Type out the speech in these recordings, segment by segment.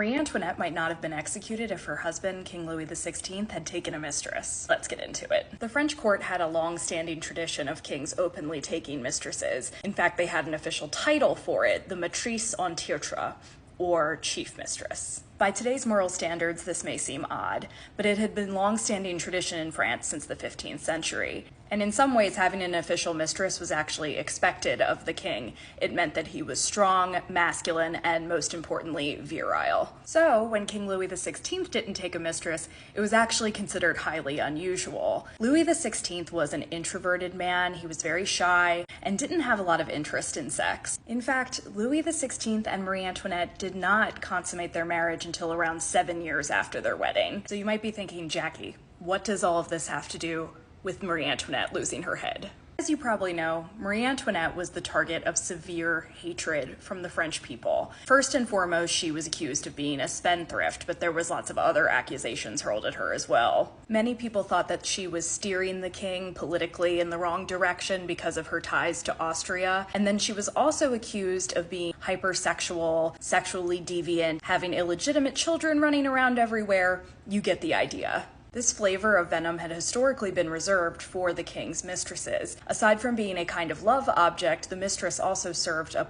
Marie Antoinette might not have been executed if her husband, King Louis XVI, had taken a mistress. Let's get into it. The French court had a long-standing tradition of kings openly taking mistresses. In fact, they had an official title for it, the mistress en titre, or chief mistress. By today's moral standards, this may seem odd, but it had been long-standing tradition in France since the 15th century. And in some ways, having an official mistress was actually expected of the king. It meant that he was strong, masculine, and most importantly, virile. So when King Louis XVI didn't take a mistress, it was actually considered highly unusual. Louis XVI was an introverted man, he was very shy, and didn't have a lot of interest in sex. In fact, Louis XVI and Marie Antoinette did not consummate their marriage until around 7 years after their wedding. So you might be thinking, Jackie, what does all of this have to do with Marie Antoinette losing her head? As you probably know, Marie Antoinette was the target of severe hatred from the French people. First and foremost, she was accused of being a spendthrift, but there was lots of other accusations hurled at her as well. Many people thought that she was steering the king politically in the wrong direction because of her ties to Austria. And then she was also accused of being hypersexual, sexually deviant, having illegitimate children running around everywhere. You get the idea. This flavor of venom had historically been reserved for the king's mistresses. Aside from being a kind of love object, the mistress also served a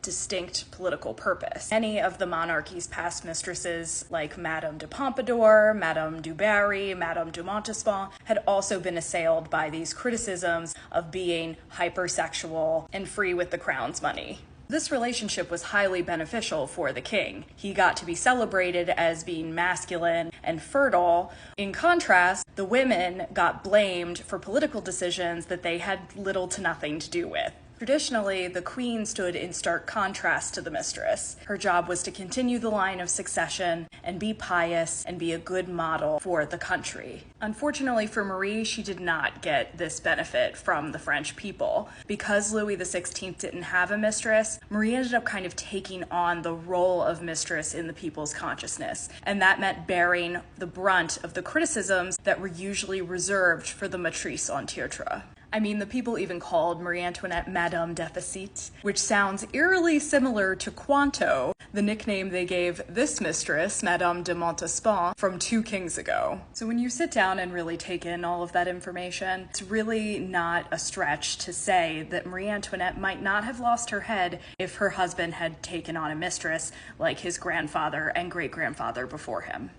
distinct political purpose. Many of the monarchy's past mistresses, like Madame de Pompadour, Madame du Barry, Madame de Montespan, had also been assailed by these criticisms of being hypersexual and free with the crown's money. This relationship was highly beneficial for the king. He got to be celebrated as being masculine and fertile. In contrast, the women got blamed for political decisions that they had little to nothing to do with. Traditionally, the queen stood in stark contrast to the mistress. Her job was to continue the line of succession and be pious and be a good model for the country. Unfortunately for Marie, she did not get this benefit from the French people. Because Louis XVI didn't have a mistress, Marie ended up kind of taking on the role of mistress in the people's consciousness. And that meant bearing the brunt of the criticisms that were usually reserved for the mistress en titre. I mean, the people even called Marie Antoinette Madame Deficit, which sounds eerily similar to Quanto, the nickname they gave this mistress, Madame de Montespan, from 2 kings ago. So when you sit down and really take in all of that information, it's really not a stretch to say that Marie Antoinette might not have lost her head if her husband had taken on a mistress like his grandfather and great-grandfather before him.